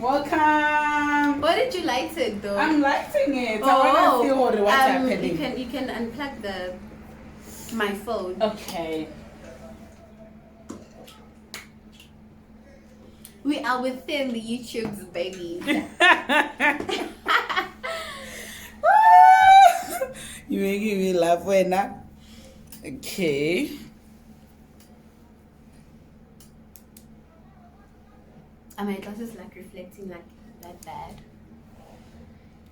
Welcome. Why did you light it though? I'm lighting it. I want to see what's happening. You can unplug my phone. Okay. We are within the YouTube's baby. You making me laugh right now. Okay. Are my glasses like reflecting like that bad?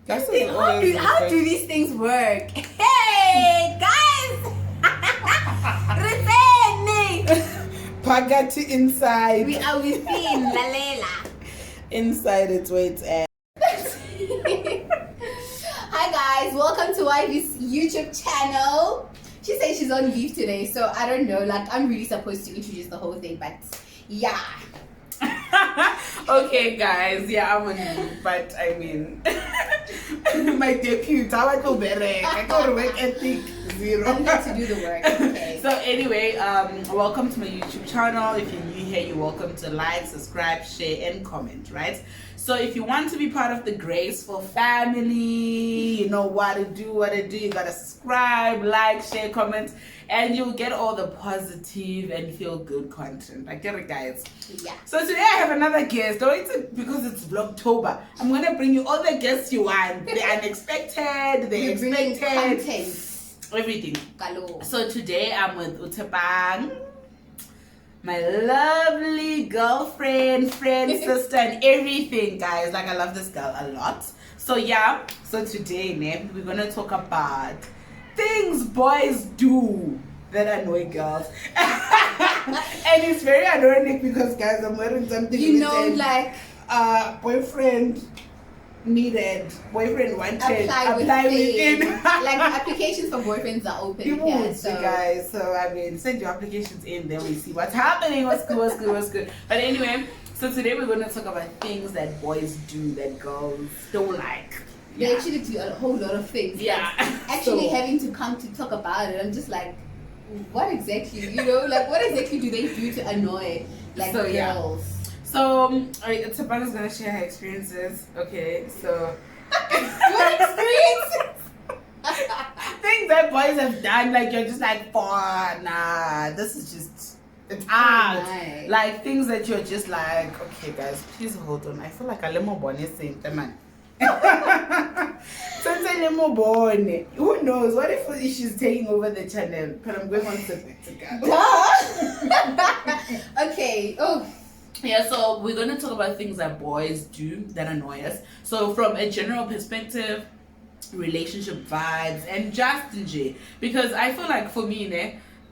How do these things work? Hey guys! Return me! Pagati inside. We are within Lalela. Inside it's where it's at. Hi guys, welcome to Ivy's YouTube channel. She says she's on leave today, so I don't know. Like I'm really supposed to introduce the whole thing, but yeah. Okay guys, yeah, I'm on leave, but I mean my debut, I want to berek. I got to work ethic 0. I'm here to do the work. Okay. So anyway, welcome to my YouTube channel. If you're new here, you're welcome to like, subscribe, share, and comment, right? So if you want to be part of the Graceful family, you know what to do, you gotta subscribe, like, share, comment, and you'll get all the positive and feel good content. I get it, guys. Yeah. So today I have another guest. Don't wait because it's Vlogtober. I'm gonna bring you all the guests you want. The unexpected, the expected, content. Everything. Hello. So today I'm with Utepang, my lovely girlfriend, friend, sister, and everything, guys. Like I love this girl a lot. So yeah. So today, we're gonna talk about things boys do that annoy girls. And it's very ironic because, guys, I'm wearing something. You know, like boyfriend needed, boyfriend wanted, apply within. Like applications for boyfriends are open here, so guys. So I mean, send your applications in, then we see what's happening. What's good. But anyway, so today we're going to talk about things that boys do that girls don't like. They actually do a whole lot of things. Yeah. Actually, having to come to talk about it, I'm just like, what exactly? You know, like what exactly do they do to annoy girls? Yeah. So, Tapanga's gonna share her experiences. Okay, so what experiences? Things that boys have done, like you're just like, nah, this is just it's hard. Nice. Like things that you're just like, okay, guys, please hold on. I feel like a lemo bonnie saying, man. Who knows? What if she's taking over the channel? But I'm going on to Okay. Oh. Yeah, so we're going to talk about things that boys do that annoy us. So from a general perspective, relationship vibes, and just in J. Because I feel like for me,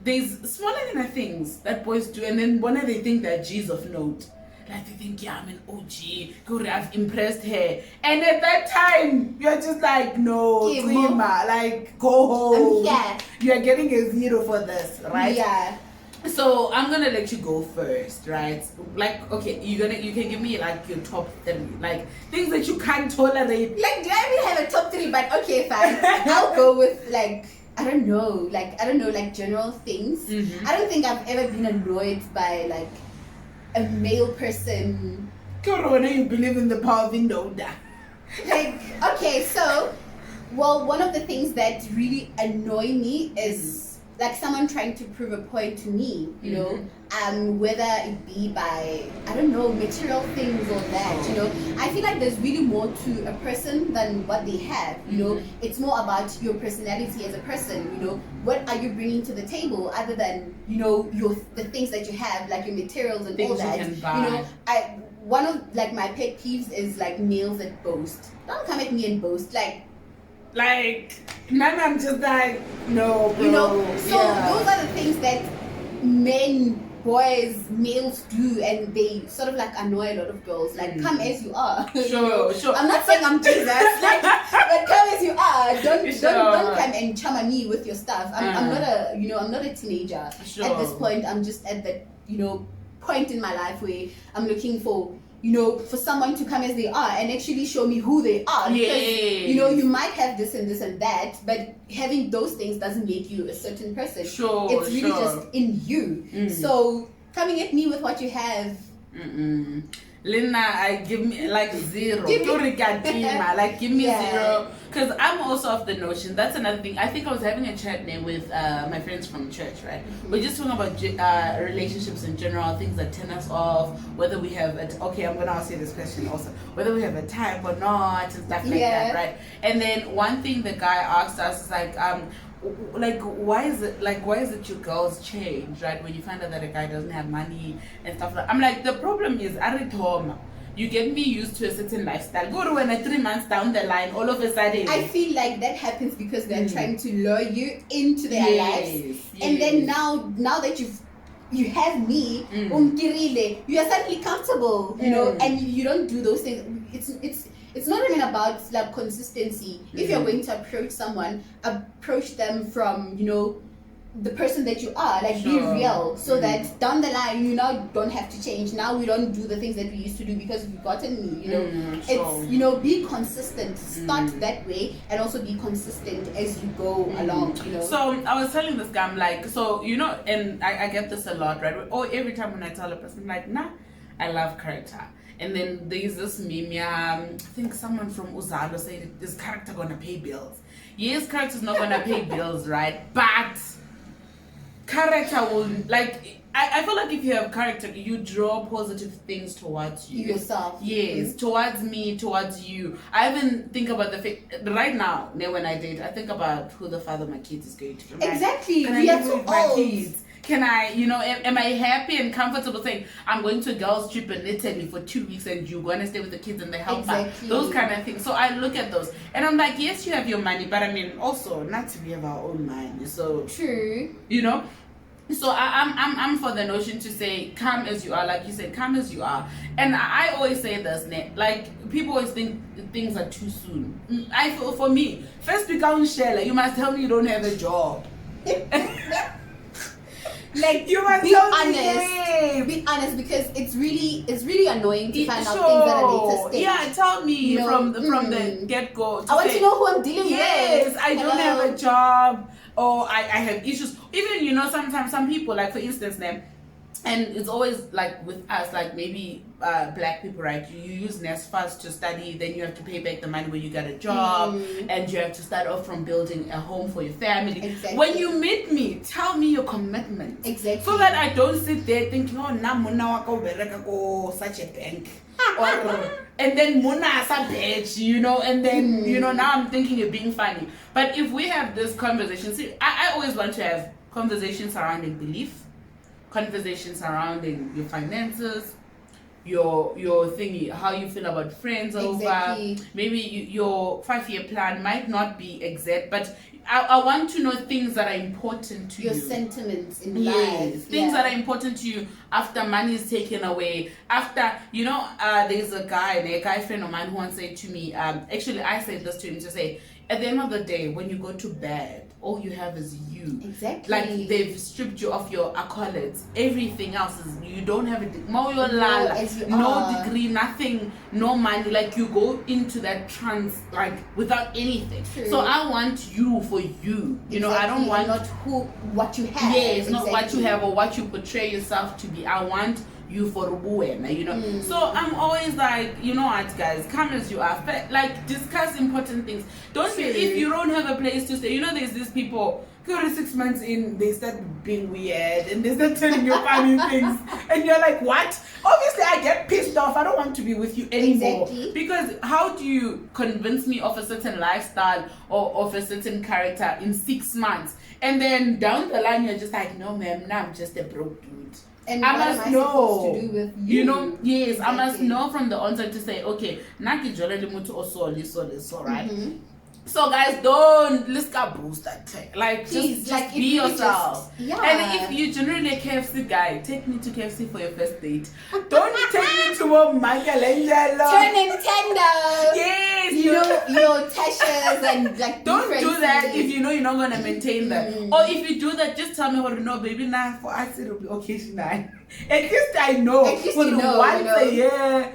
there's smaller than things that boys do, and then when they think they're G's of note. Like they think, yeah, I'm an OG, good, I've impressed her. And at that time, you're just like, no, Klima, like go home. Yeah. You're getting a 0 for this, right? Yeah. So I'm gonna let you go first, right? Like, okay, you can give me like your top 3, like things that you can't tolerate. Like, do I even have a top 3? But okay, fine. I'll go with like I don't know, like general things. Mm-hmm. I don't think I've ever been annoyed by like a male person. Corona, you believe in the power of Indoda. Like, okay, so one of the things that really annoy me is like someone trying to prove a point to me, you know, whether it be by, I don't know, material things or that, you know. I feel like there's really more to a person than what they have, you know. It's more about your personality as a person, you know. What are you bringing to the table other than, you know, the things that you have, like your materials and things all that. You can buy. You know, one of like my pet peeves is like males that boast. Don't come at me and boast. Like, man, I'm just like, no, bro. You know, so those are the things that males do, and they sort of like annoy a lot of girls. Like, come as you are. Sure. I'm not saying I'm Jesus, like, but come as you are. Don't come and chama me with your stuff. I'm not a teenager. Sure. At this point, I'm just at that, you know, point in my life where I'm looking for, you know, for someone to come as they are and actually show me who they are. Because, you know, you might have this and that, but having those things doesn't make you a certain person. Sure. It's really just in you. So coming at me with what you have. Lina, I give me like 0. Like give me 0. Because I'm also of the notion, that's another thing. I think I was having a chat now with my friends from church, right? We're just talking about relationships in general, things that turn us off, whether we have okay, I'm going to ask you this question also, whether we have a type or not, and stuff like that, right? And then one thing the guy asked us is like why is it you girls change, right, when you find out that a guy doesn't have money and stuff like that? I'm like, the problem is you get me used to a certain lifestyle. Go to when 3 months down the line, all of a sudden. I feel like that happens because they're trying to lure you into their lives. And then now that you have me, you are suddenly comfortable, you know, and you don't do those things. It's not even about like consistency. If you're going to approach someone, approach them from, you know, the person that you are, like be real, so that down the line you now don't have to change. Now we don't do the things that we used to do because you've gotten me, you know. It's, you know, be consistent, start that way, and also be consistent as you go along, you know. So I was telling this guy, I'm like, so you know, and I get this a lot, right? Or every time when I tell a person, I'm like, nah, I love character. And then there's this meme, I think someone from Uzalo said, is character gonna pay bills? Yes, character's not gonna pay bills, right? But character will, like, I feel like if you have character, you draw positive things towards you. Yourself. Yes, towards me, towards you. I even think about the fact, right now, when I date, I think about who the father of my kids is going to be. Exactly. Can I live with my kids? Can I, you know, am I happy and comfortable saying, I'm going to a girls' trip in Italy for 2 weeks and you're going to stay with the kids and the helper? Those kind of things. So I look at those and I'm like, yes, you have your money, but I mean, also, not to be of our own money. So, true. You know? So I'm for the notion to say, come as you are, like you said, come as you are. And I always say this, like, people always think things are too soon. I feel, for me, first become Shella, you must tell me you don't have a job. Like, you must be honest. Be honest, because it's really annoying to find out things that are later stage. Yeah, tell me, you know, from the get go. I want to know who I'm dealing with. Yes, I don't have a job, or I have issues. Even, you know, sometimes some people, like for instance, them. And it's always like with us, like maybe black people, right? You use NSFAS to study, then you have to pay back the money when you get a job, and you have to start off from building a home for your family. Exactly. When you meet me, tell me your commitment. Exactly. So that I don't sit there thinking, oh, na muna wako bereka ko such a bank. And then muna as a bitch, you know, and then, you know, now I'm thinking you're being funny. But if we have this conversation, see, I always want to have conversations surrounding belief, conversations surrounding your finances, your thingy, how you feel about friends over. Maybe your 5-year plan might not be exact, but I want to know things that are important to you. Your sentiments in life. Things that are important to you after money is taken away. After, you know, there's a guy friend of mine who once said to me, actually I said this to him to say, at the end of the day, when you go to bed, all you have is you. Exactly. Like they've stripped you of your accolades. Everything else is, you don't have no degree, nothing, no money. Like you go into that trance like without anything. True. So I want you for you. You know, I don't want what you have. Yes, not what you have or what you portray yourself to be. I want you for buena, you know. So I'm always like, you know what, guys, come as you are, but like discuss important things. Don't be, if you don't have a place to stay, you know, there's these people 6 months in, they start being weird and they start telling you funny things and you're like, what? Obviously I get pissed off. I don't want to be with you anymore. Because how do you convince me of a certain lifestyle or of a certain character in 6 months, and then down the line you're just like, no ma'am, now I'm just a broke dude. And I must know, to do with you know, yes, I must know from the onset to say, okay, naki jolly mutu also this, alright. So guys, don't let's go boost that thing. Like, just like be yourself. And if you're generally a KFC guy, take me to KFC for your first date. Don't take me to a Michelangelo. To a Nintendo. Yes, you know your Tashas and like. Don't do that if you know you're not gonna maintain that. Or if you do that, just tell me what to know, baby. Now for us it'll be occasional. At least I know. At least you know. Once a year.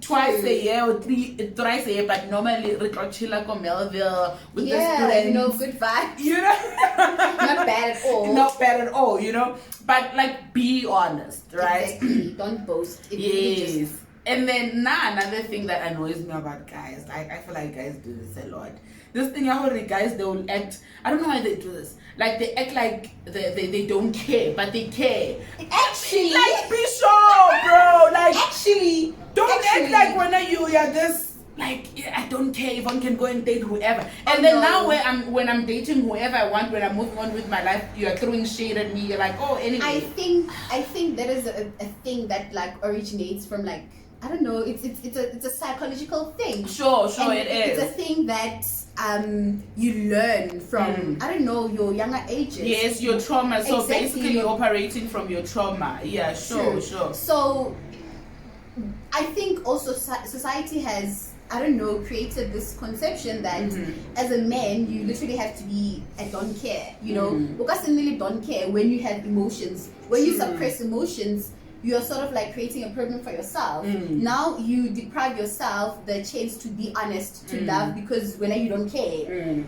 Twice a year or thrice a year, but normally we go chill like Melville with the students. You know, good vibes. You know, not bad at all. Not bad at all, you know. But like, be honest, right? Exactly. Don't boast. Yes. And then now another thing that annoys me about guys, like I feel like guys do this a lot. This thing, how the guys, they will act, I don't know why they do this. Like they act like they don't care, but they care. Actually, Like be sure, bro. Like actually, don't act like when you're this. Like I don't care if one can go and date whoever. And then now when I'm dating whoever I want, when I'm moving on with my life, you're throwing shade at me. You're like, oh, anyway. I think that is a thing that like originates from like, I don't know. It's a psychological thing. Sure, And it is. It's a thing that you learn from I don't know, your younger ages. Yes, your trauma. So Exactly. basically, you're operating from your trauma. Yeah, sure. So I think also society has, I don't know, created this conception that as a man you literally have to be a don't care, you know, because you really don't care when you have emotions. When you suppress emotions, you're sort of like creating a problem for yourself. Now you deprive yourself the chance to be honest, to love, because when you don't care.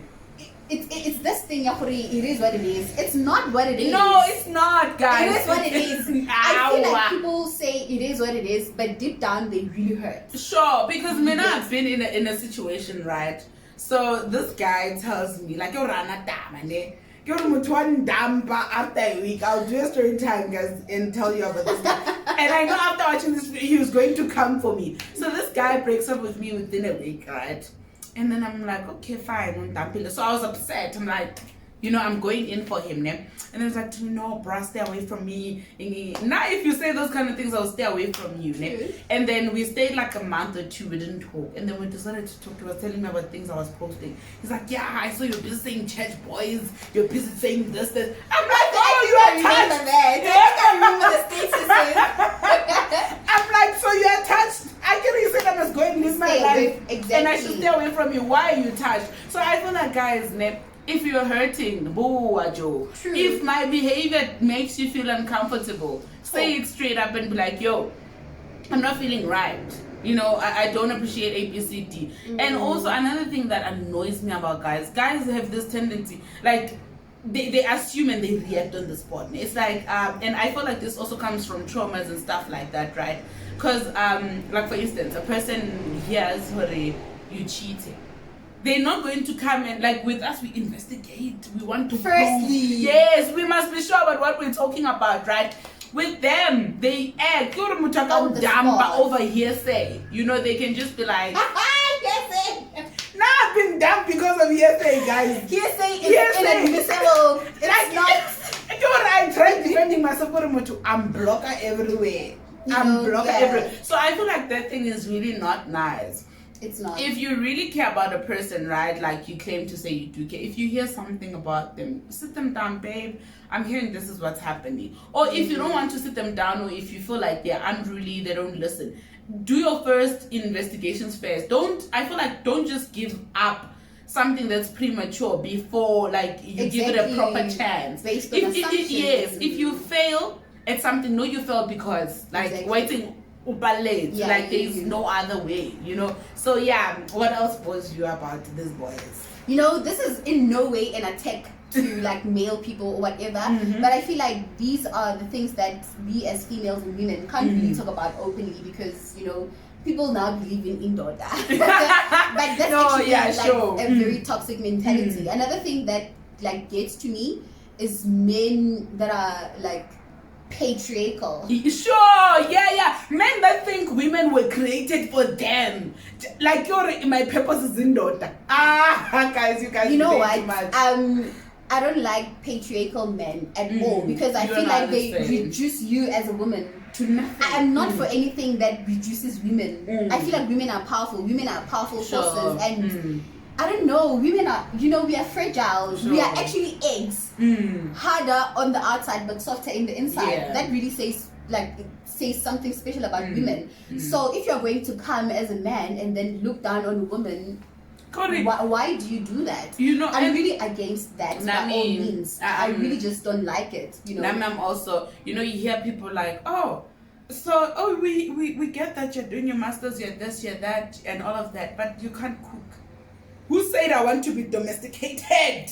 It's this thing, it is what it is. It's not what it is. No, it's not, guys. It is what it is. I feel like people say it is what it is, but deep down they really hurt. Sure, because I've been in a situation, right? So this guy tells me, like, you're Rana Damane. You're Mutuan Dampa after a week. I'll do a story time, guys, and tell you about this guy. And I know after watching this video, he was going to come for me. So this guy breaks up with me within a week, right? And then I'm like, okay, fine. So I was upset. I'm like, I'm going in for him. Ne? And he's like, no, bruh, stay away from me. Now, if you say those kind of things, I'll stay away from you. Ne? And then we stayed like a month or two. We didn't talk. And then we decided to talk. He was telling me about things I was posting. He's like, yeah, I saw you're busy saying church boys. You're busy saying this. I'm like, oh, you're touched. I remember the statuses. I'm like, so you're touched. I can you said I was going to live my life. Exactly. And I should stay away from you. Why are you touched? So I feel like, guys, if you're hurting, boo, Ajo. True. If my behavior makes you feel uncomfortable, say it straight up and be like, yo, I'm not feeling right. I don't appreciate ABCD. And also another thing that annoys me about guys have this tendency, like they assume and they react on the spot. It's like, and I feel like this also comes from traumas and stuff like that, right? Because, like for instance, a person hears you cheating. They're not going to come and, like, with us, we investigate. We want to Firstly, yes, we must be sure about what we're talking about, right? With them, they act. On the spot. Over hearsay. They can just be like, hearsay. nah, I've been dumped because of hearsay, guys. Hearsay is inadmissible. It's not. I tried defending myself, I'm blocker everywhere. Everywhere. So I feel like that thing is really not nice. It's not. If you really care about a person, right, like you claim to say you do care, if you hear something about them, sit them down, babe. I'm hearing this is what's happening. Or if you don't want to sit them down, or if you feel like they're unruly, they don't listen, do your first investigations first. I feel like don't just give up something that's premature before like you give it a proper chance. Based on assumptions. Yes, if you fail at something, know you failed because like waiting. Like there's no other way, So yeah, what else was you about these boys? This is in no way an attack to like male people or whatever, but I feel like these are the things that we as females and women can't really talk about openly because people now believe in indoor but that's actually a very toxic mentality. Another thing that like gets to me is men that are like patriarchal. Sure, yeah. Men that think women were created for them. Like my purpose is in daughter. Guys, you guys. You know what? Too much. I don't like patriarchal men at all because I feel like they reduce you as a woman to nothing. I am not for anything that reduces women. I feel like women are powerful. Women are powerful forces and. I don't know, women are, we are fragile. Sure. We are actually eggs. Harder on the outside but softer in the inside. Yeah. That really says something special about women. So if you're going to come as a man and then look down on a woman, why do you do that? I'm really against that by all means. I really just don't like it. I'm also, you hear people like, we get that you're doing your masters, you're this, you're that, and all of that, but you can't cook. Who said I want to be domesticated?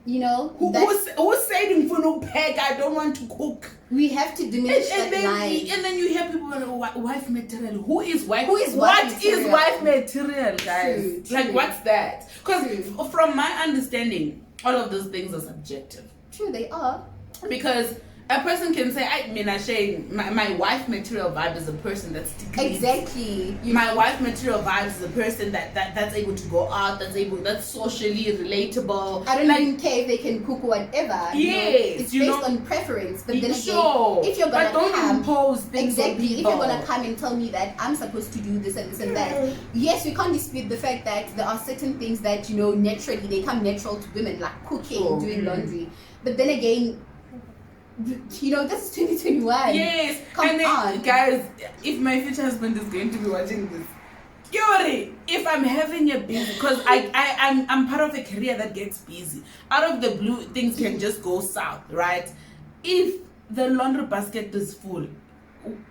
You know, who's saying for no peg? I don't want to cook. We have to diminish that line. And then you hear people wife material. Who is wife? What is wife material, guys? True. Like, what's that? Because from my understanding, all of those things are subjective. True, they are. Because a person can say, I mean, my wife material vibe is a person that's decreased. Exactly. My wife material vibe is a person that's able to go out, that's socially relatable. I don't even care if they can cook or whatever. Yes, it's based on preference. But then again, if you're gonna don't impose things on exactly, if people. you're gonna come and tell me that I'm supposed to do this and this and that, yes, we can't dispute the fact that there are certain things that naturally they come natural to women, like cooking, doing laundry. But then again, this is 2021. Yes, come on, guys. If my future husband is going to be watching this, Yuri, if I'm having a busy, because I'm part of a career that gets busy. Out of the blue, things can just go south, right? If the laundry basket is full,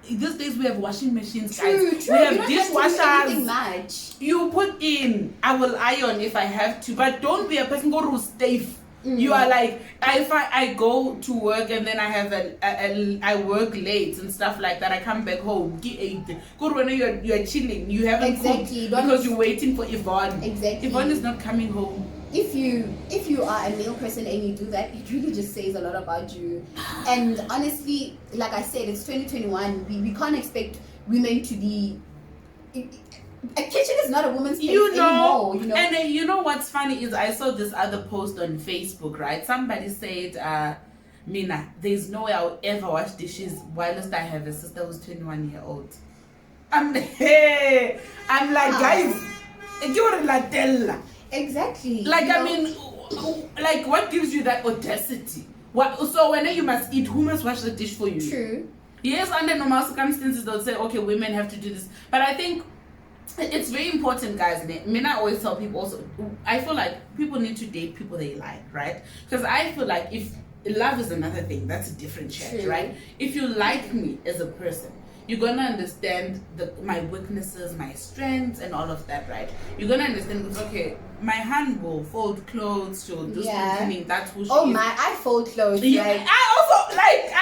these days we have washing machines, guys. True. We have dishwashers. Much. You put in, I will iron if I have to, but don't be a person go to stay. You are like, if I go to work and then I have I work late and stuff like that, I come back home, good when you're chilling, you haven't cooked because you're waiting for Yvonne. Exactly. Yvonne is not coming home. If you are a male person and you do that, it really just says a lot about you. And honestly, like I said, it's 2021. We can't expect women to be. A kitchen is not a woman's place anymore. And you know what's funny is I saw this other post on Facebook, right? Somebody said, Mina, there's no way I'll ever wash dishes whilst I have a sister who's 21-year-old. I'm like, guys, you're Latella. Exactly. Like, I mean, like, what gives you that audacity? So when you must eat, who must wash the dish for you? True. Yes, under normal circumstances, they'll say, okay, women have to do this. But I think it's very important, guys. I mean, I always tell people also, I feel like people need to date people they like, right? Because I feel like if love is another thing, that's a different chat, right? If you like me as a person, you're gonna understand my weaknesses, my strengths, and all of that, right? You're gonna understand because, okay, my hand will fold clothes, she'll do some cleaning, that's who she is. I fold clothes. Yeah, like.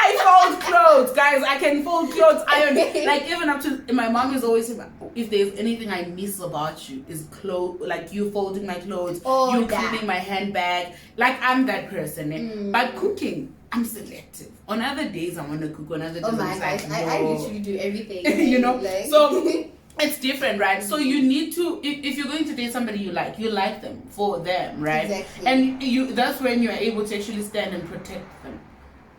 I fold clothes, guys. I can fold clothes, iron. Like, even up to, my mom is always saying, if there's anything I miss about you, is clothes, like you folding my clothes, you cleaning my handbag. Like, I'm that person. But cooking, I'm selective. On other days, I want to cook. On other days, I literally do everything. So it's different, right? So you need to, if you're going to date somebody you like them for them, right? Exactly. And that's when you're able to actually stand and protect them.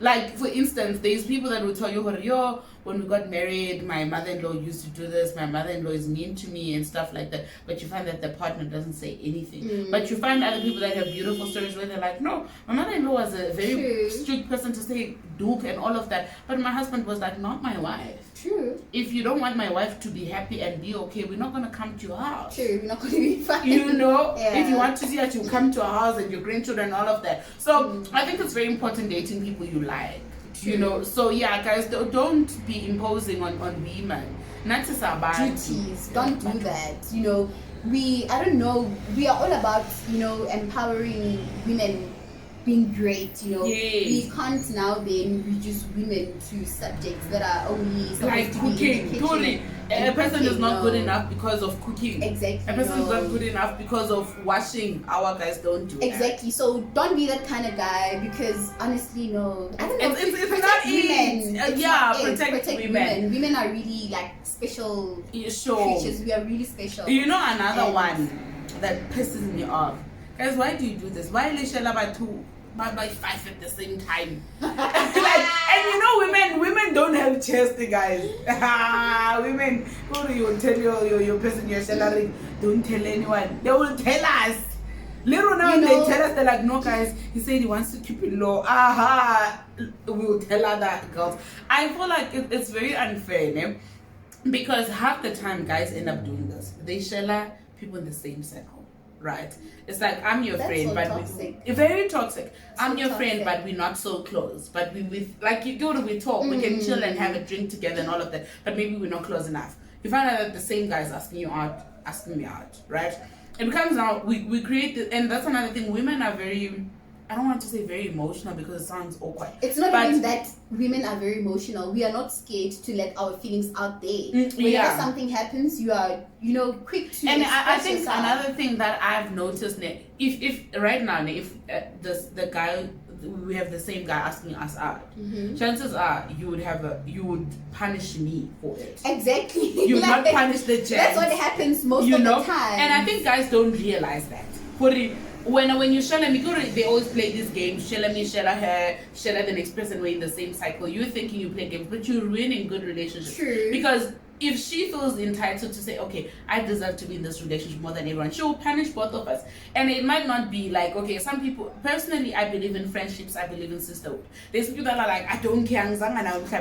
Like, for instance, there's people that will tell you, when we got married, my mother-in-law used to do this, my mother-in-law is mean to me and stuff like that. But you find that the partner doesn't say anything. But you find other people that have beautiful stories where they're like, no, my mother-in-law was a very strict person to say duke and all of that. But my husband was like, not my wife. True. If you don't want my wife to be happy and be okay, we're not going to come to your house. True, we're not going to be fine. If you want to see us, you come to our house and your grandchildren and all of that. So I think it's very important dating people you like. True. So yeah, guys, don't be imposing on women. Not to duties. Don't do that. We are all about, empowering women being great, We can't now then reduce women to subjects that are only like cooking. Totally. A person is not good enough because of cooking. Exactly. A person is not good enough because of washing. Our guys don't do exactly. That. So don't be that kind of guy because honestly, no. I don't know. It's not women. Protect women. Women are really like special creatures. We are really special. Another one that pisses me off. Guys, why do you do this? Why by 5 at the same time? Women don't have chest, guys. Women, go to you tell your person you're sharing. Don't tell anyone. They will tell us. Little now they tell us, they're like, no guys, he said he wants to keep it low. We will tell other girls. I feel like it's very unfair, because half the time guys end up doing this. They share people in the same circle. Right, it's like I'm your friend, but very toxic. I'm your friend, but we're not so close. But we talk, we can chill and have a drink together and all of that. But maybe we're not close enough. You find out that the same guy is asking me out, right? It becomes now we create this, and that's another thing. Women are very I don't want to say very emotional because it sounds awkward. It's not But- even that women are very emotional. We are not scared to let our feelings out there. Whenever yeah. something happens, you are, you know, quick to And I express think yourself. another thing that I've noticed, if right now, if the guy, we have the same guy asking us out, chances are you would punish me for it. Exactly. You would Like, not punish the gents. that's what happens most of the time. And I think guys don't realize that. When you share me, they always play this game, share me, share her, share the next person, we're in the same cycle. You're thinking you play games, but you're ruining good relationships. True. Because if she feels entitled to say, okay, I deserve to be in this relationship more than everyone, she will punish both of us. And it might not be like, okay, some people, personally, I believe in friendships, I believe in sisterhood. There's people that are like, I don't care,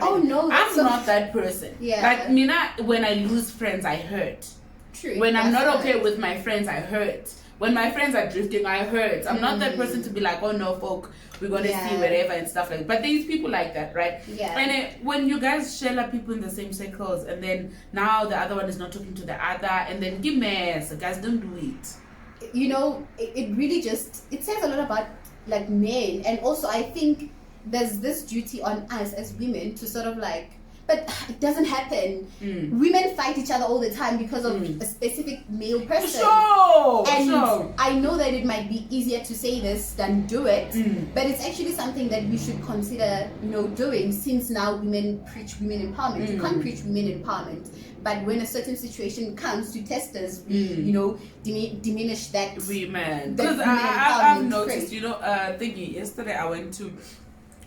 Oh, no, I'm not that person. Yeah. Like, Mina, when I lose friends, I hurt. True. When I'm That's not right. okay with my friends, I hurt. When my friends are drifting, I hurt. I'm not that person to be like, oh no, folk, we're gonna see whatever and stuff like that. But there's people like that, right? Yeah. And when you guys share like people in the same circles, and then now the other one is not talking to the other, and then give mess, guys, don't do it. You know, it really just, it says a lot about like men. And also I think there's this duty on us as women to sort of like, but it doesn't happen. Women fight each other all the time because of a specific male person. And I know that it might be easier to say this than do it, but it's actually something that we should consider, you know, doing, since now women preach women empowerment. You can't preach women empowerment, but when a certain situation comes to test us, we, you know, diminish that. Women. that Because women I've empowerment noticed, trait. you know, thingy, yesterday I went to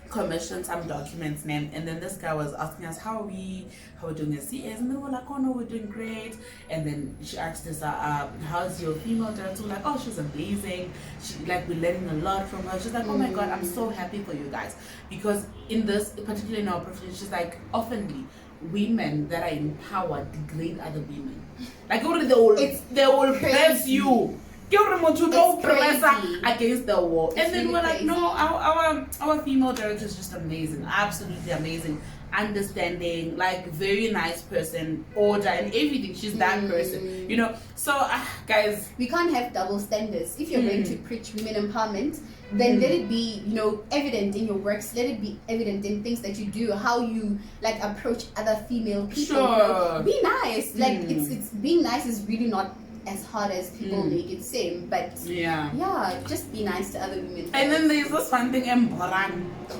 commission some documents, and then this guy was asking us how we doing as CS, and then we're like, oh no, we're doing great. And then she asked us, how's your female director? We're like, oh, she's amazing. She, like, we're learning a lot from her. She's like, oh my god, I'm so happy for you guys, because in this, particularly in our profession, she's like, oftenly women that are empowered degrade other women. Like, they will press you. It's crazy. Against the wall. It's And then really we're like, crazy. no, our female director is just amazing, absolutely amazing, understanding, like very nice person, order and everything. She's that person, you know. So guys, We can't have double standards. If you're going to preach women empowerment, then let it be, you know, evident in your works. Let it be evident in things that you do, how you like approach other female people. You know? Be nice. Like it's being nice is really not as hard as people make it seem, but yeah, just be nice to other women. And then there's this one thing,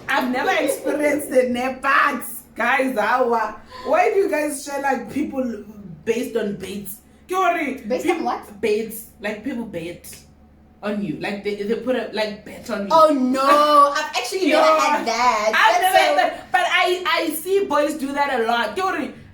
I've never experienced it, but guys, why do you guys share like people based on baits? Based on what? Baits, like people bait on you, like they put a like bet on you. Oh no, I've actually never had that. I've That's never had that, but I see boys do that a lot.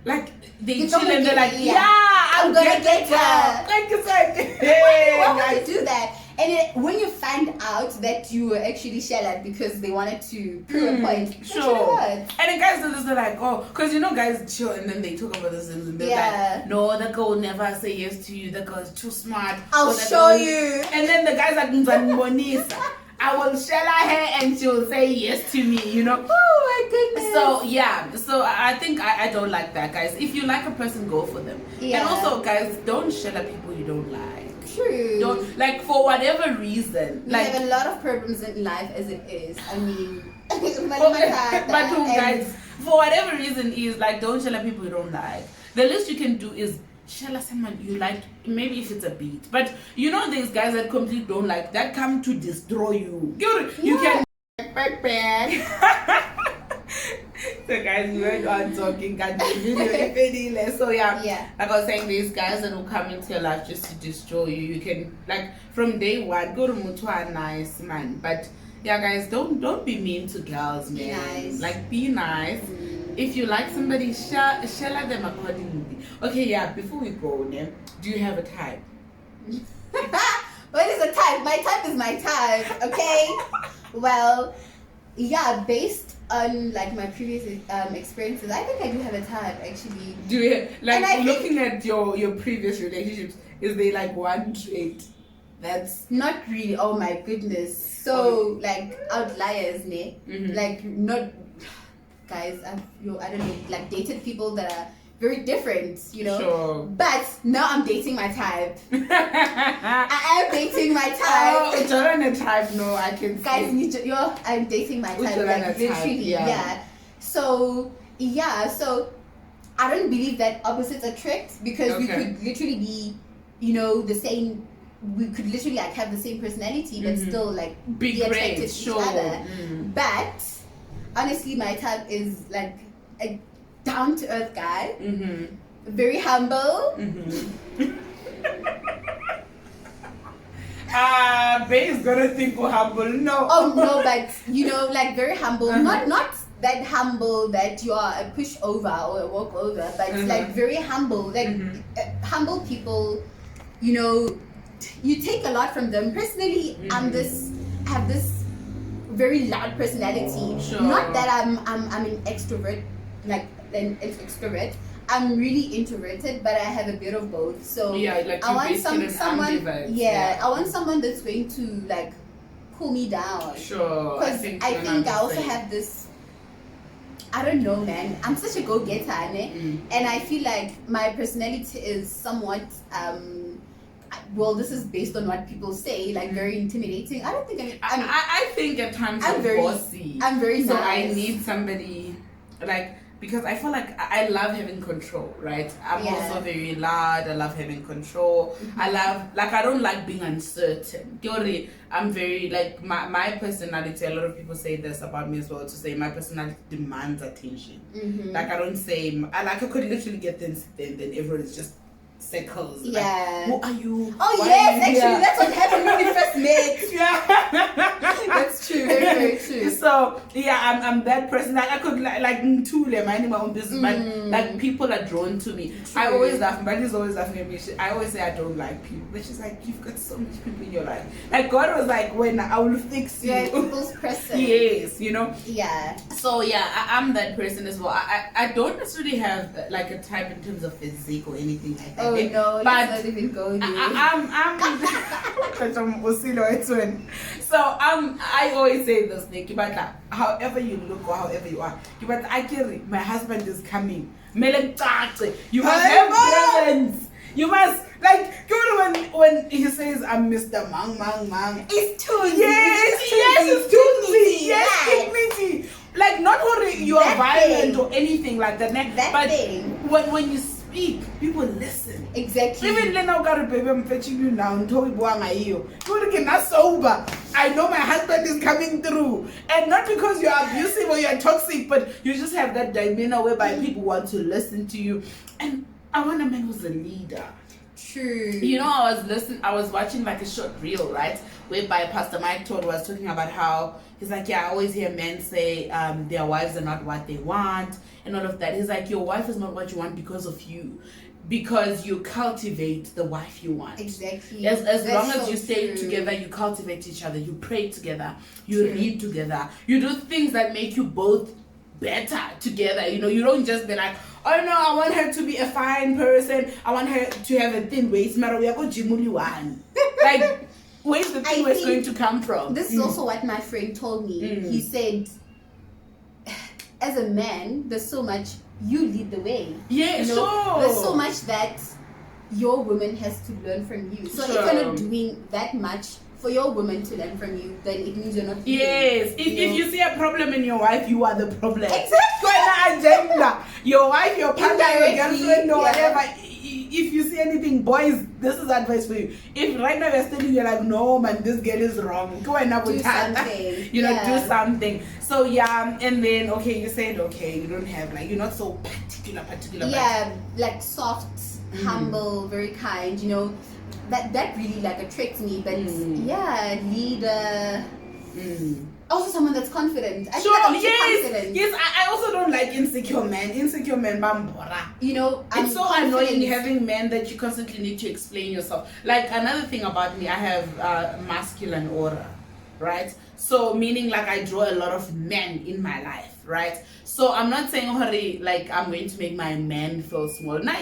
Like they You chill don't and they're like, get it, yeah, I'm gonna get her. Like it's like, Why would guys. you do that? And when you find out that you were actually shallow because they wanted to prove a point, that Sure. should hurt. And then guys do this, they're like, oh, because you know guys chill and then they talk about this and they're like, no, the girl will never say yes to you, the girl is too smart. I'll Or the show girl- you. And then the guys like, Monisa, I will shell her and she'll say yes to me, you know. Oh my goodness. So yeah, so I think I don't like that, guys. If you like a person, go for them. Yeah. And also, guys, don't shell at people you don't like. True. Don't, like, for whatever reason, We like, have a lot of problems in life as it is. I mean, but guys, for whatever reason, is like, don't shell at people you don't like. The least you can do is shell at someone you like, maybe if it's a beat. But you know, there's guys that completely don't like, that come to destroy you. You can so guys, we went on talking, got the video if any less. So yeah, like I was saying, these guys that will come into your life just to destroy you. You can, like, from day one, go to Mutua nice man. But yeah, guys, don't be mean to girls, man. Be nice. Like, be nice. If you like somebody, share them accordingly. Okay, yeah, before we go, do you have a type? What is a type? My type is my type, okay? Well, yeah, based on like my previous experiences, I think I do have a type actually. Do you, like, And I looking at your previous relationships, is there like one trait that's Not really. Oh my goodness. So like outliers, ne? Mhm. Like not guys. I don't know. Like dated people that are very different, you know. Sure. But now I'm dating my type. I am dating my type. Oh, Jordan type. No, I can. Guys, I'm dating my type. Like literally, yeah. So I don't believe that opposites attract because we could literally be, you know, the same. We could literally like have the same personality, but still like be attracted to each other. But honestly, my type is like a down to earth guy, very humble. Bae's gonna think we're humble. No. Oh no, but you know, like very humble. Not that humble that you are a pushover or a walkover, but like very humble. Like humble people, you know, you take a lot from them. Personally, I have this very loud personality. Sure. Not that I'm an extrovert, like an extrovert. I'm really introverted, but I have a bit of both. So yeah, like I want someone. Yeah, I want someone that's going to like cool me down. Sure. Because I think I also have this. I don't know, man. I'm such a go-getter, and I feel like my personality is somewhat. Well, this is based on what people say, like very intimidating. I don't think I think at times I'm very bossy. I'm very so nice. I need somebody like because I feel like I love having control, right? I'm also very loud. I love having control. I don't like being uncertain. I'm very like my personality. A lot of people say this about me as well. To say my personality demands attention. Like I don't say I could literally get things then everyone is just circles. Yeah. Like, who are you? Oh Why yes, are you actually, that's what happened when we first met. Yeah. That's true. Very, very true. So yeah, I'm that person. Like I could like minding my own business, but like people are drawn to me. True. I always laugh. Buddy's always laughing at me. I always say I don't like people, but she's like, you've got so many people in your life. Like God was like, when I will fix you. Yeah, people's person. Yes, you know. Yeah. So yeah, I'm that person as well. I don't necessarily have like a type in terms of physique or anything like that. Oh no, but let's not even go there. So I always say this, Nikki, but however you look or however you are, but my husband is coming. You must have presence. You must like when he says I'm Mr. Mang. It's too Yes, it's too meaty. Like not only you are violent or anything like that, but when you speak, people listen. Exactly. Even then, baby, I'm fetching you now. You're not sober. I know my husband is coming through, and not because you're abusive or you're toxic, but you just have that demeanor whereby people want to listen to you. And I want a man who's a leader. True. You know, I was watching like a short reel, right, whereby Pastor Mike Todd was talking about how he's like, I always hear men say their wives are not what they want and all of that. He's like, your wife is not what you want because of you, because you cultivate the wife you want. Exactly. As long as you stay together, you cultivate each other, you pray together, you read together, you do things that make you both better together. You know, you don't just be like, oh no, I want her to be a fine person, I want her to have a thin waist, we are going to one. Like, where's the thin waist going to come from? This is also what my friend told me. He said, as a man, there's so much, you lead the way. Yeah, you know, there's so much that your woman has to learn from you. So if you're not doing that much for your woman to learn from you, then it means you're not leading. Yes. If you see a problem in your wife, you are the problem. Exactly. Agenda. Your wife, your partner, your girlfriend, or whatever. If you see anything, boys, this is advice for you. If right now you're standing, you're like, no man, this girl is wrong. Go and do something. You know, do something. So yeah, and then you said you don't have like, you're not so particular. Yeah, like soft, humble, very kind. You know, that really like attracts me. But yeah, leader. Also someone that's confident. I feel like I'm too confident. Yes, I also don't like insecure men. Insecure men, bambora. You know, it's so annoying having men that you constantly need to explain yourself. Like another thing about me, I have masculine aura, right? So meaning like I draw a lot of men in my life, right? So I'm not saying like I'm going to make my man feel small. No.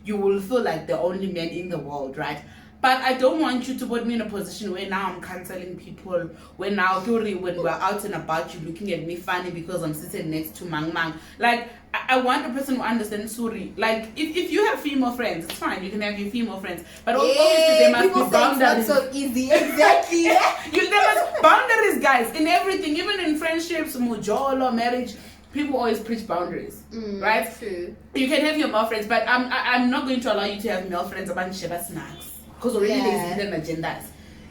You will feel like the only man in the world, right? But I don't want you to put me in a position where now I'm canceling people, when now when we're out and about, you looking at me funny because I'm sitting next to Mang Mang. Like, I want a person who understands Suri. Like, if you have female friends, it's fine, you can have your female friends, but obviously there must be boundaries. It's not so easy. Exactly. There must boundaries, guys, in everything, even in friendships, mujolo, marriage. People always preach boundaries, right? True. You can have your male friends, but I'm not going to allow you to have male friends about Sheba snacks, because already there's hidden agendas.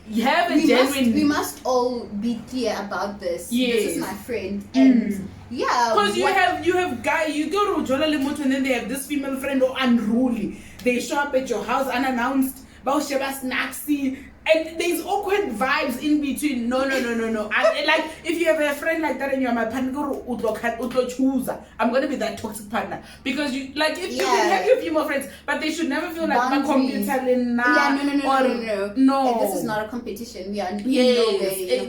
You have a genuine. We must all be clear about this. Yes. This is my friend, and because you have guy, you go to Jola Lemoto, and then they have this female friend or unruly. They show up at your house unannounced. About Sheba snacksy. And there's awkward vibes in between. No. Like, if you have a friend like that and you're my partner, I'm gonna be that toxic partner. Because you you can have your female friends, but they should never feel like a computer. No. This is not a competition. We are no way.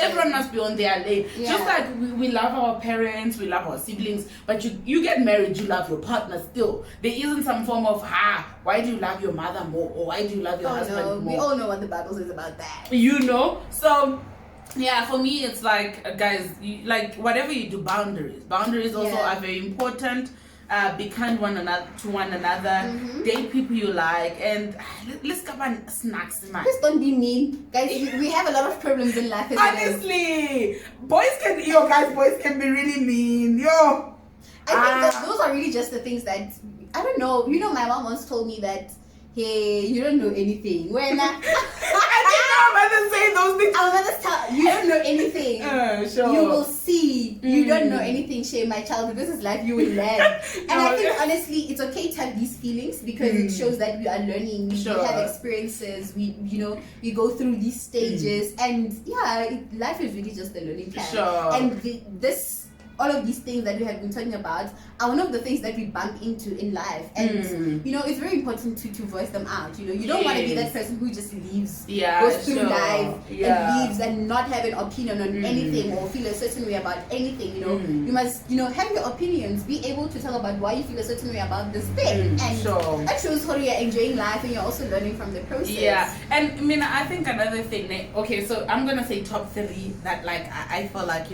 Everyone must be on their lane. Yeah. Just like we love our parents, we love our siblings, but you get married, you love your partner still. There isn't some form of why do you love your mother more, or why do you love your husband more? We all know what the Bible says about that. So yeah, for me it's like, guys, whatever you do, boundaries also are very important. Be kind to one another, date people you like, and let's come on snacks, man. Just don't be mean, guys. We have a lot of problems in life. Honestly, boys can be really mean. I think that those are really just the things that, I don't know. My mom once told me that, hey, you don't know anything. When I think our mothers say those things. Our mothers tell you don't know anything. Sure. You will see. You don't know anything, Shay, my child. This is life. You will learn. And I think honestly, it's okay to have these feelings because it shows that we are learning. We have experiences. We go through these stages, and life is really just a learning plan. Sure. And all of these things that we have been talking about are one of the things that we bump into in life, and it's very important to voice them out. You don't want to be that person who just leaves, goes through life and leaves and not have an opinion on anything or feel a certain way about anything. You must have your opinions, be able to tell about why you feel a certain way about this thing, and that shows how you're enjoying life and you're also learning from the process. And I think another thing, okay, so I'm gonna say top 3 that I feel like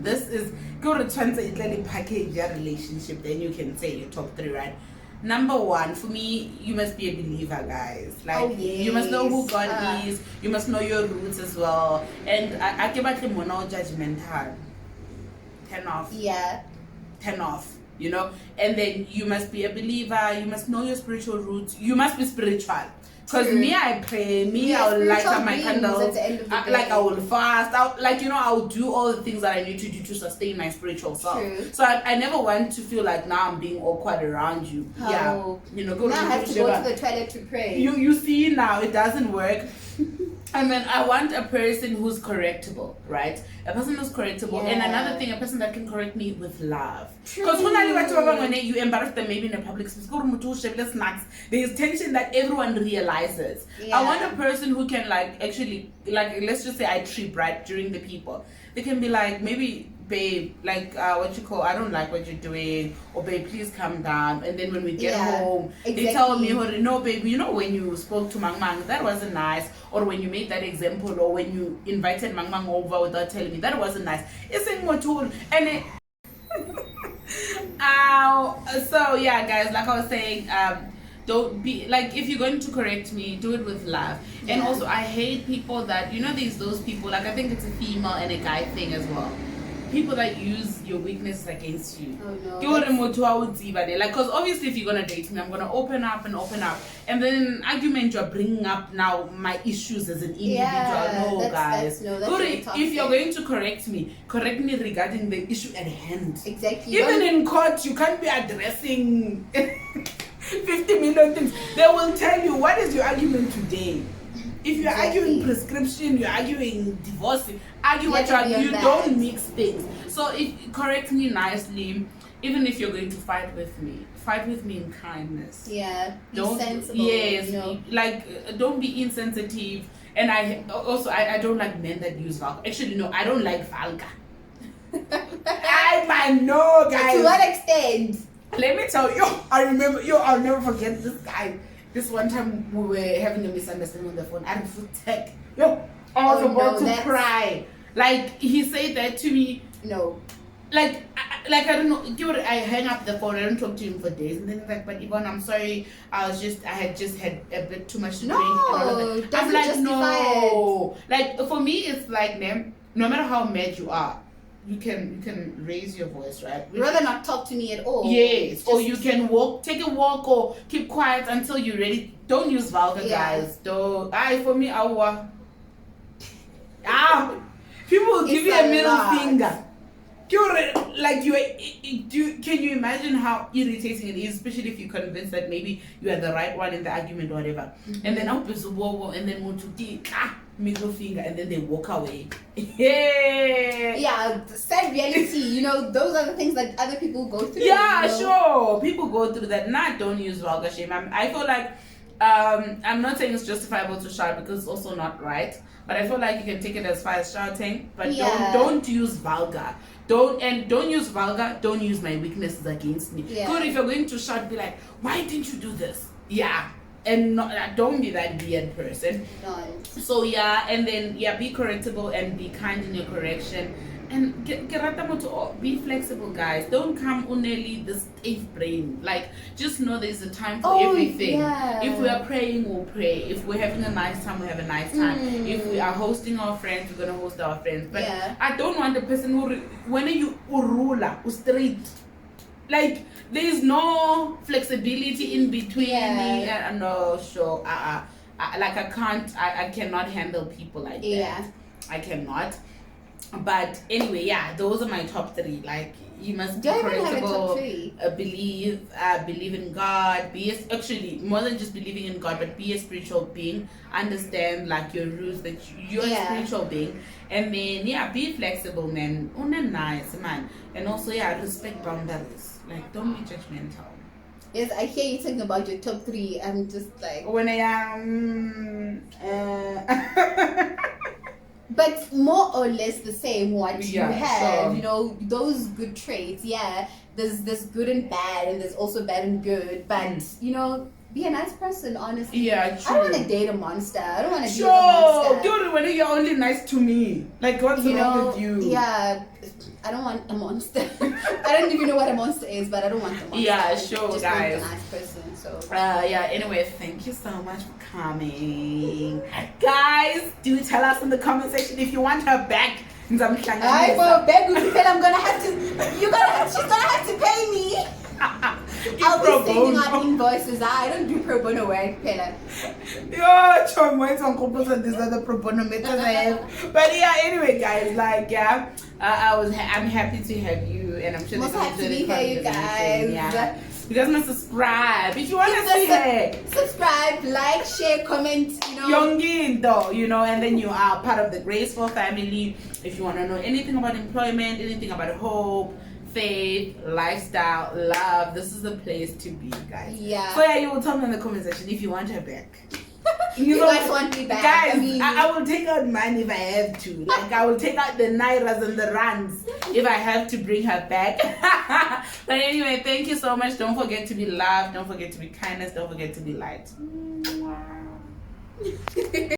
this is go to translate package your relationship, then you can say your top 3, right? Number 1, for me, you must be a believer, guys. You must know who God is. You must know your roots as well. And I give back the mono judgmental. Turn off. Yeah. Turn off. And then you must be a believer. You must know your spiritual roots. You must be spiritual. Because I pray, I will light up my candles, I will fast, I will do all the things that I need to do to sustain my spiritual self. True. So I never want to feel like now I'm being awkward around you. Go now I have to go to the toilet to pray. You see now, it doesn't work. And then I want a person who's correctable, right? A person who's correctable. And another thing, a person that can correct me with love. Because when you embarrass them maybe in a public space, there's tension that everyone realizes. I want a person who can actually, let's just say I trip, right, during the people. They can be like, maybe, babe, I don't like what you're doing, or babe, please calm down. And then when we get home, they tell me, no, babe, when you spoke to Mang Mang, that wasn't nice. Or when you made that example, or when you invited Mang Mang over without telling me, that wasn't nice. It's in more tool. And so yeah, guys, like I was saying, don't be if you're going to correct me, do it with love. And also, I hate people that those people, I think it's a female and a guy thing as well. People that use your weaknesses against you. Oh no. Because obviously if you're gonna date me, I'm gonna open up, and then in argument you're bringing up now my issues as an individual. Guys. If you're going to correct me regarding the issue at hand. Exactly. Even in court, you can't be addressing 50 million things. They will tell you, what is your argument today? If you're arguing prescription, you're arguing divorce, argue what you don't mix things. So correct me nicely. Even if you're going to fight with me in kindness. Yeah. Be sensible. Yes. Don't be insensitive. And I don't like men that use vulgar. Actually, no, I don't like vulgar. I know, guys. To what extent? Let me tell you, I'll never forget this guy. This one time we were having a misunderstanding on the phone. I was tech. Yo, I was about to cry. Like he said that to me. No. Like I don't know. I hang up the phone. I don't talk to him for days, and then he's like, "But Yvonne, I'm sorry. I had just had a bit too much to drink." No, I'm like, justify no. Like for me, it's like, man, no matter how mad you are, you can raise your voice, right? Rather not talk to me at all. Yes, or you can take a walk, or keep quiet until you're ready. Don't use vulgar, guys. Don't. For me, people will give you a middle finger. Like can you imagine how irritating it is, especially if you're convinced that maybe you are the right one in the argument or whatever, and then and then middle finger, and then they walk away. Yeah, sad reality. You know, those are the things that other people go through. Yeah, you know? sure, people go through that. Don't use vulgar shame. I feel like I'm not saying it's justifiable to shout because it's also not right, but I feel like you can take it as far as shouting, but don't use vulgar. Don't use vulgar. Don't use my weaknesses against me. Yeah. Good, if you're going to shout, be like, why didn't you do this? Yeah, and don't be that weird person. No. So and then be correctable and be kind in your correction. And be flexible, guys. Don't come only this eighth brain. Like, just know there's a time for everything. Yeah. If we are praying, we'll pray. If we're having a nice time, we'll have a nice time. If we are hosting our friends, we're gonna host our friends. But I don't want the person who when you urula, straight. Like, there's no flexibility in between. No, sure. Like I cannot handle people like that. I cannot. But anyway, those are my top 3. Like, you must be correctable, believe in God, actually more than just believing in God, but be a spiritual being, understand like your roots, that you're a spiritual being, and then be flexible, man, nice man, and also respect boundaries. Like, don't be judgmental. Yes, I hear you talking about your top 3. I'm just like, when I am but more or less the same what you have, so, you know, those good traits. There's good and bad, and there's also bad and good, but you know, be a nice person, honestly. True. I don't want to date a monster. I don't want to be a monster. Dude, when you're only nice to me, like, what's wrong with you? I don't want a monster. I don't even know what a monster is, but I don't want a monster. Guys. Want a nice person. So anyway, thank you so much for coming. Guys, do tell us in the comment section if you want her back. I'm gonna have to. She's gonna have to pay me. I'll be sending out invoices. I don't do pro bono work, Pella. These are the pro bono methods I have. But anyway, guys, like, I'm happy to have you, and I'm sure most happy to be here, you guys. You guys must subscribe if you want to see her. Subscribe, like, share, comment. You know, and then you are part of the Graceful family. If you want to know anything about employment, anything about hope, faith, lifestyle, love, this is the place to be, guys. So you will tell me in the comment section if you want her back. You guys want me back? Guys, I will take out mine if I have to. Like, I will take out the nairas and the rands if I have to bring her back. But anyway, thank you so much. Don't forget to be loved. Don't forget to be kindness. Don't forget to be light.